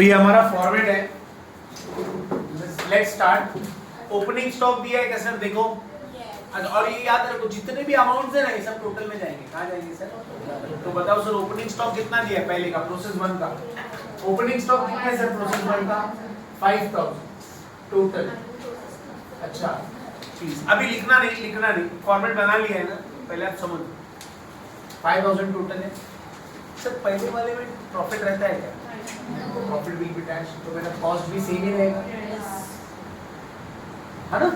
तो ये हमारा फॉर्मेट है। Let's start. ओपनिंग स्टॉक दिया है क्या सर? देखो और ये याद रखो जितने भी अमाउंट्स है ना ये सब टोटल में जाएंगे। कहाँ जाएंगे सर? तो बताओ सर ओपनिंग स्टॉक कितना दिया है पहले का प्रोसेस 1 का? ओपनिंग स्टॉक कितना है सर प्रोसेस 1 का? 5000 टोटल। अच्छा प्लीज अभी लिखना नहीं, फॉर्मेट बना लिया है ना, पहले आप समझ। 5000 टोटल है सर। पहले वाले में प्रॉफिट रहता है क्या? प्रॉफिट विल बी डैश, तो मेरा कॉस्ट भी सेम ही रहेगा है ना,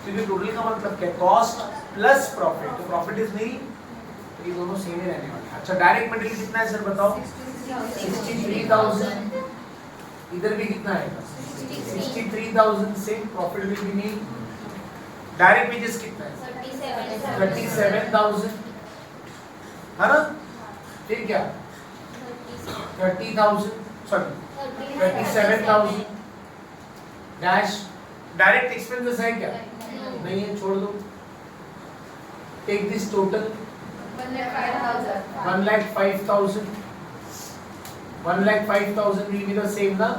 क्योंकि टोटल का मतलब क्या? कॉस्ट प्लस प्रॉफिट, तो प्रॉफिट इज नहीं, तो ये दोनों सेम ही रहने वाले हैं। अच्छा डायरेक्ट मटेरियल कितना है सर बताओ? 63000। इधर भी कितना है? 63000 से प्रॉफिट विल बी नहीं। डायरेक्ट वेजेस कितना है? 37000 है ना, ठीक क्या? 30,000 सॉरी 37,000 डैश। डायरेक्ट एक्सपेंसेस है क्या? नहीं है, छोड़ दो। Take this total 1,05,000 1,05,000 will be the same ना।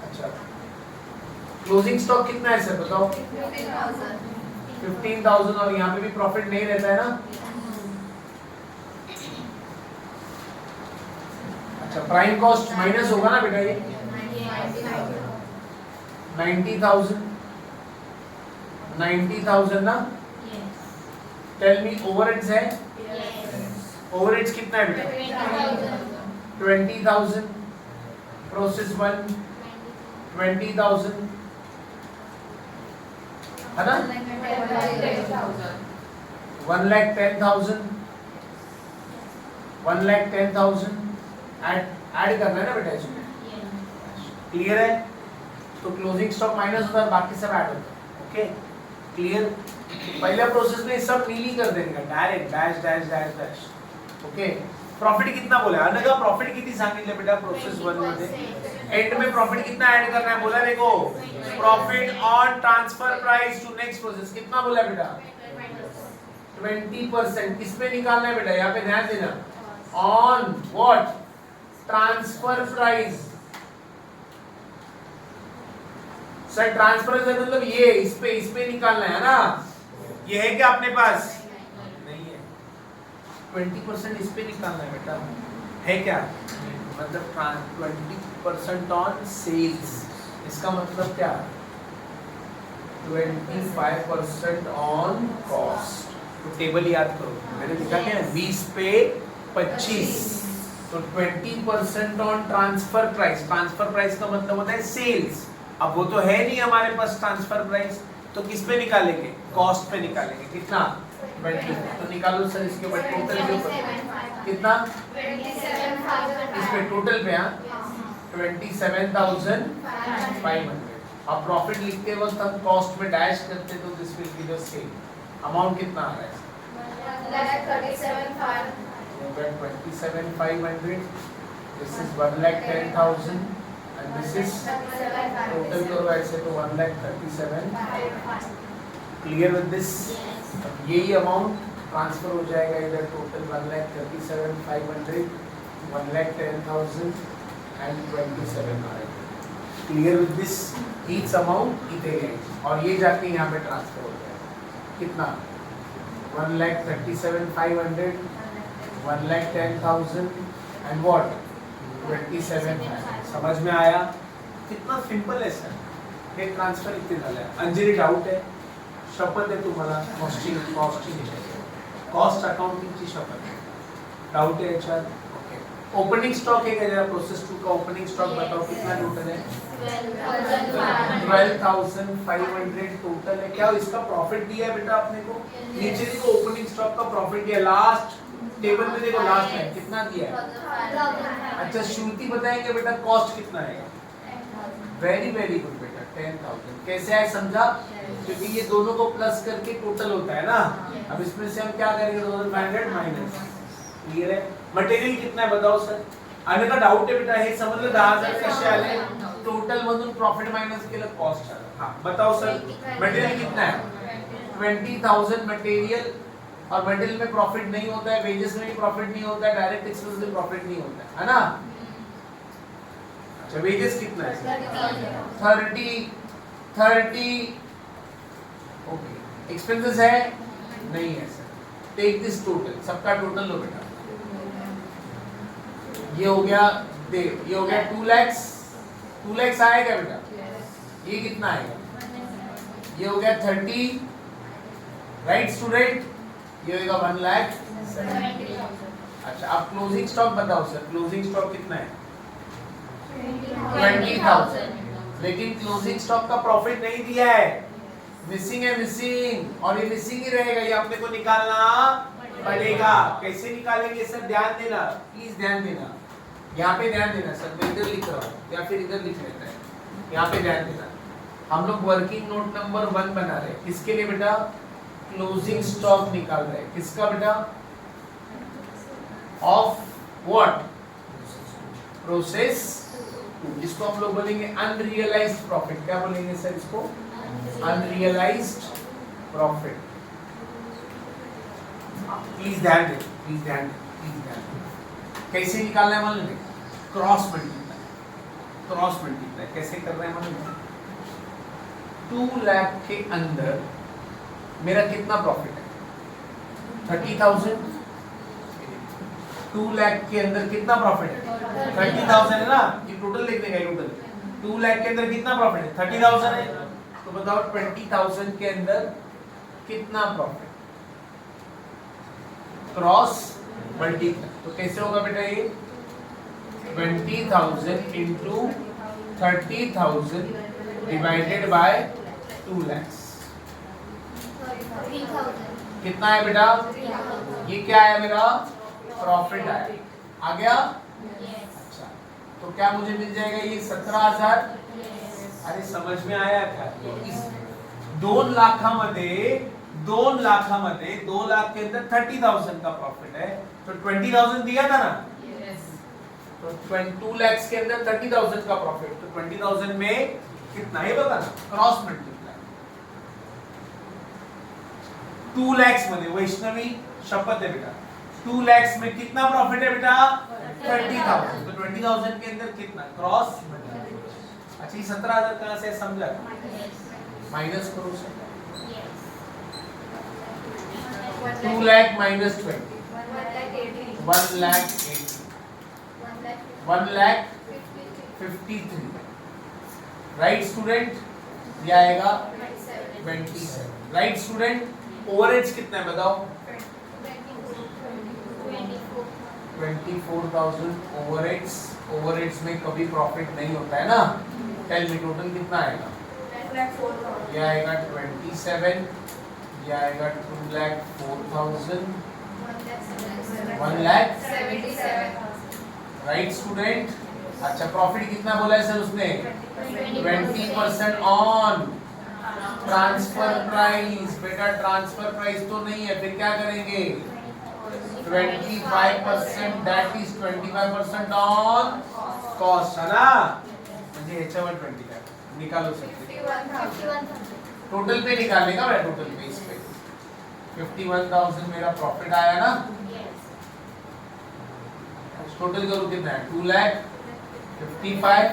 अच्छा क्लोजिंग स्टॉक कितना है सर बताओ? 15,000 और यहाँ पे भी प्रॉफिट नहीं रहता है ना। अच्छा प्राइम कॉस्ट माइनस होगा ना बेटा, ये 90,000 ना। टेल मी ओवरहेड्स है? ओवरहेड्स कितना है बेटा? 20,000। प्रोसेस 1 20,000 है ना। 1,10,000 1,10,000 ऐड करना है ना बेटा इसमें। क्लियर है? तो क्लोजिंग स्टॉक माइनस होता है, बाकी सब ऐड होता है। Okay clear? पहला प्रोसेस में सब नीली कर देंगे direct dash dash dash dash. Okay profit कितना बोला अनगा? प्रॉफिट किती सांगितले बेटा प्रोसेस 1 मध्ये? एंड में प्रॉफिट कितना ऐड करना है बोला? देखो profit on transfer price to next process कितना बोला बेटा? 20%। किसमें निकालना है बेटा? यहाँ पे ध्यान देना, on what? Transfer price. Sir transfer price मतलब ये इस पे निकालना है ना। ये है क्या अपने पास? नहीं है। 20% इस पे निकालना है बेटा, है क्या? मतलब 20% ऑन सेल्स, इसका मतलब क्या? 25% ऑन कॉस्ट। तो टेबल याद करो, मैंने लिखा क्या है? 20 पे 25, तो 20% on transfer price. Transfer price का मतलब होता है सेल्स। अब वो तो है नहीं हमारे पास ट्रांसफर प्राइस, तो किस पे निकालेंगे? कॉस्ट पे निकालेंगे। कितना? 20। तो निकालो सर इसके ऊपर टोटल के ऊपर कितना? 27,500 इस पे टोटल पे। हाँ 27,500। अब प्रॉफिट लिखते वक्त हम कॉस्ट में डैश करते तो this will be the same. Amount कितना आ रहा है? 27,500। This is 1,10,000 and this is total करो ऐसे तो 1,37,500। Clear with this? यही अमाउंट ट्रांसफर हो जाएगा इधर। टोटल 1,37,500 1,10,000 and 27 आएगा। Clear with this? Each amount इधर है और ये जाके यहाँ पे ट्रांसफर हो जाएगा। कितना? 1,37,500 1,10,000 and what? 27। समझ में आया? कितना सिंपल है सर हे ट्रान्सफर इथे झालं आहे। अंजली डाऊट आहे? शपथ आहे तुम्हाला? कॉस्ट अकाउंटिंग की शपथ है। डाऊट है याच्यात? ओके ओपनिंग स्टॉक है क्या? प्रोसेस 2 का ओपनिंग स्टॉक बताओ कितना टोटल है? 12,500 टोटल है। क्या इसका प्रॉफिट दिया है बेटा आपने को? नीचे देखो ओपनिंग स्टॉक का प्रॉफिट दिया, लास्ट टेबल में देखो लास्ट में कितना दिया है। अच्छा श्रुति बताएंगे बेटा कॉस्ट कितना है? वेरी वेरी गुड बेटा 10,000। कैसे है समझा? क्योंकि ये दोनों को प्लस करके टोटल होता है ना। अब इसमें से हम क्या करेंगे? 2,500 माइनस। क्लियर है? मटेरियल कितना है बताओ सर? आने का डाउट है बेटा हे समजलं 10,000 कसे आले? टोटल मधून प्रॉफिट माइनस केलं कॉस्ट आलं। हां बताओ सर मटेरियल कितना है? 20,000 मटेरियल। और मटेरियल में प्रॉफिट नहीं होता है, वेजेस में भी प्रॉफिट नहीं होता है, डायरेक्ट एक्सपेंस में प्रॉफिट नहीं होता है ना। अच्छा वेजेस कितना है 30 ओके। एक्सपेंसेस है नहीं है सर। टेक दिस टोटल, सबका टोटल लो बेटा। ये हो गया देव, ये हो गया 2 lakhs, 2 lakhs आएगा बेटा। ये कितना आएगा, ये हो गया 30 राइट स्टूडेंट, ये होगा 1 लाख। अच्छा अब क्लोजिंग स्टॉक बताओ सर, क्लोजिंग स्टॉक कितना है 20,000, लेकिन क्लोजिंग स्टॉक का प्रॉफिट नहीं दिया है, मिसिंग है मिसिंग, और ये मिसिंग ही रहेगा, ये अपने को निकालना पड़ेगा। कैसे निकालेंगे सर, ध्यान देना प्लीज, ध्यान देना, यहाँ पे ध्यान देना सर, मैं इधर लिख रहा हूँ या फिर इधर लिख लेता है, यहाँ पे ध्यान देना। हम लोग वर्किंग नोट नंबर 1 बना रहे हैं, किसके लिए बेटा, क्लोजिंग स्टॉक निकाल रहे हैं, किसका बेटा, ऑफ व्हाट, प्रोसेस, जिसको हम लोग बोलेंगे अनरियलाइज्ड प्रॉफिट। क्या बोलेंगे सर इसको, अनरियलाइज्ड प्रॉफिट। प्लीज ध्यान दें, प्लीज ध्यान दें, प्लीज ध्यान दें। कैसे निकालना है मालूम है, क्रॉस मल्टीप्लाई, क्रॉस मल्टीप्लाई कैसे कर रहे हैं मालूम है। 2 लाख के अंदर मेरा कितना प्रॉफिट है 30,000, 2 लाख के अंदर कितना प्रॉफिट है 30,000 है ना, ये टोटल लिख देंगे, टोटल 2 लाख के अंदर कितना प्रॉफिट है 30,000 है, तो बताओ 20,000 के अंदर कितना प्रॉफिट, क्रॉस मल्टीप्लाई। तो कैसे होगा बेटा ये 20,000 इंटू 30,000 डिवाइडेड बाय 2 lakhs, कितना है बेटा, ये क्या है मेरा प्रॉफिट आया, आ गया। अच्छा तो क्या मुझे मिल जाएगा ये 17,000। अरे समझ में आया क्या, तो इस 2 लाखामध्ये 2 लाख के अंदर 30,000 का प्रॉफिट है, तो 20,000 दिया था ना, तो 2 lakhs के अंदर 30,000 का प्रॉफिट, तो 20,000 में कितना है बताना, क्रॉस मल्टीप्लाई। 2 lakhs मध्ये वैष्णवी शपथ है बेटा, 2 lakhs में कितना प्रॉफिट है बेटा 30,000, तो 20,000 के अंदर कितना, क्रॉस मल्टीप्लाई। अच्छा ये 17,000 कहां से समझा, माइनस करो sir, 2 lakh minus 20, 1 lakh 80, 1 lakh 53, right student, ये आएगा 27, राइट स्टूडेंट। ओवरहेड्स कितना है बताओ 24,000 ओवरहेड्स, ओवरहेड्स में कभी प्रॉफिट नहीं होता है ना, टेल मी टोटल कितना आएगा, ये आएगा 27, ये आएगा 2,04,000, 1,77,000, राइट स्टूडेंट। अच्छा प्रॉफिट कितना बोला है सर उसने 20% ऑन ट्रांसफर प्राइस, बेटा ट्रांसफर प्राइस तो नहीं है, फिर क्या करेंगे 25%, दैट इज 25% ऑन कॉस्ट है ना, म्हणजे ह्याच्यावर 25 निकालो सर, टोटल पे निकालने का मैं, टोटल पे इस पे 51,000 मेरा प्रॉफिट आया ना, टोटल करो कितना है 2 लाख 55,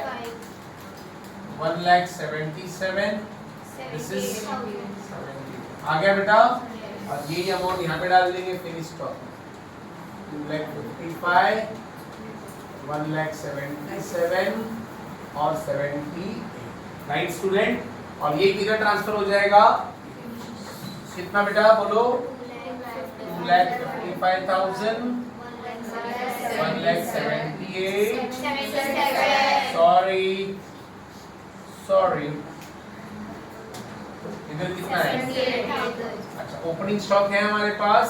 1 लाख 77, दिस इज 70, आ गया बेटा। और ये अमाउंट यहाँ पे डाल देंगे फिनिश स्टॉक, 2 लाख 55, 1 लाख 77 और 78, राइट स्टूडेंट। और ये किधर ट्रांसफर हो जाएगा, कितना बेटा बोलो 2,55,000, 1,78,000, सॉरी इधर कितना है, अच्छा ओपनिंग स्टॉक है हमारे पास,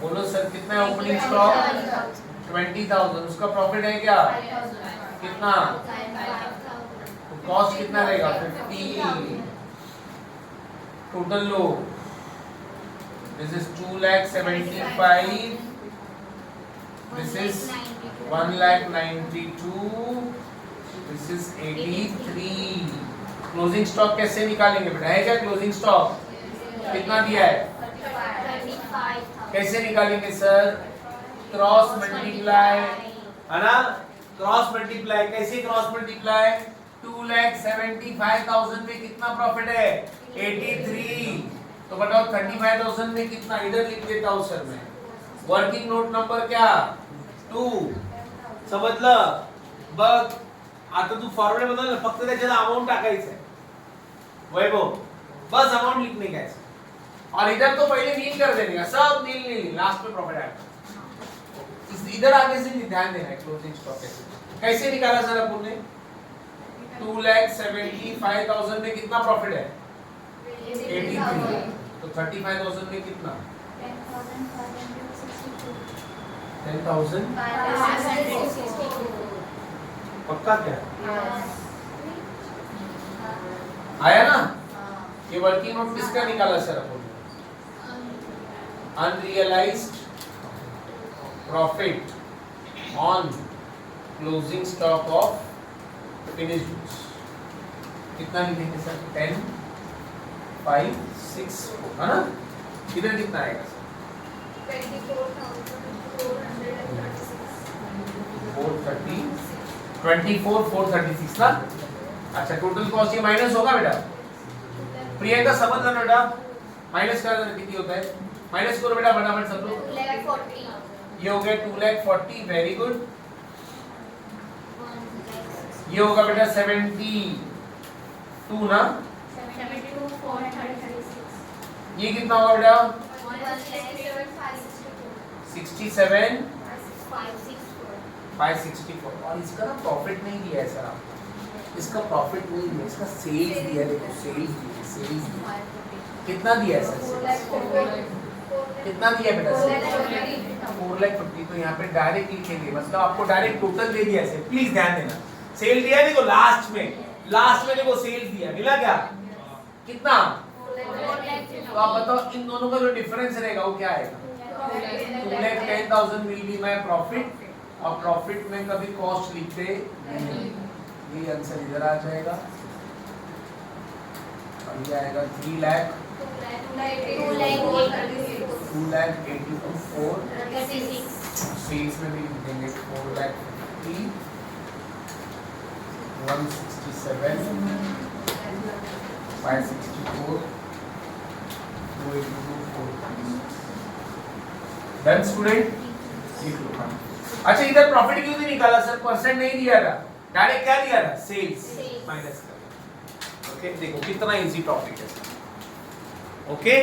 बोलो सर कितना है ओपनिंग स्टॉक 20,000, उसका प्रॉफिट है क्या कितना, तो कॉस्ट कितना रहेगा 50, total low this is 2,75,000, this is 1,92,000, this is 83। Closing stock कैसे निकालेंगे बेटा, है क्या क्लोजिंग स्टॉक, कितना दिया है, कैसे निकालेंगे सर, क्रॉस मल्टीप्लाई है ना, क्रॉस मल्टीप्लाई, कैसे क्रॉस मल्टीप्लाई? 2,75,000 में कितना प्रॉफिट है? 83। तो बताओ 35,000 में कितना? इधर लिख देता हूं सर मैं। वर्किंग नोट नंबर क्या? 2। समजलं? बघ आता तू फॉर्म्युला बदल ना, फक्त त्याच्यात अमाउंट टाकायचं आहे वैभव, बस अमाउंट लिखने का है और इधर तो पहले नील कर देने का, सब नील नील, लास्ट में प्रॉफिट आएगा। इधर आगे से ध्यान देना है क्लोजिंग स्टॉक कैसे निकाला सर अपन ने? 2,75,000 में कितना प्रॉफिट है? 83। तो 35,000 में कितना? 10,000। पक्का क्या आया ना? ये वर्किंग नोट किसका निकाला sir upon? Unrealised profit on closing stock of finished goods. कितना लिखेंगे सर? 10, 5, 6, 4 है ना? इधर कितना आएगा सर? 24,436 ना? अच्छा टोटल कॉस्ट ये माइनस होगा बेटा? प्रियंका समझ लो बेटा, माइनस कर देना कितनी होता है? माइनस करो बेटा फटाफट सब लोग। 2,40,000 ये हो गया 2,40,000, वेरी गुड। ये होगा बेटा 72 ना? 72,436 ये कितना होगा बेटा? 67,564 564। और इसका ना प्रॉफिट नहीं दिया है सर आपको, इसका प्रॉफिट नहीं दिया, इसका सेल्स दिया है। देखो सेल्स दिया, सेल्स कितना दिया है सर? कितना दिया है बेटा? 4,50,000। तो यहाँ पे डायरेक्ट लिखेंगे, मतलब आपको डायरेक्ट टोटल दे दिया है। प्लीज ध्यान देना, सेल दिया है देखो लास्ट में देखो सेल्स दिया, मिला क्या? कितना? तो आप बताओ इन दोनों का जो डिफरेंस रहेगा वो क्या आएगा? 2,10,000 विल बी माय प्रॉफिट, और प्रॉफिट में कभी कॉस्ट लिखते नहीं, ये आंसर इधर आ जाएगा। और ये आएगा 2,82,436। सेल्स में भी लिख देंगे 4,50,000, 167, 564, 282,436। Done student? अच्छा इधर प्रॉफिट क्यों नहीं निकाला सर? परसेंट नहीं दिया था, डायरेक्ट क्या दिया था? सेल्स माइनस कर। ओके देखो कितना इजी टॉपिक है सर। ओके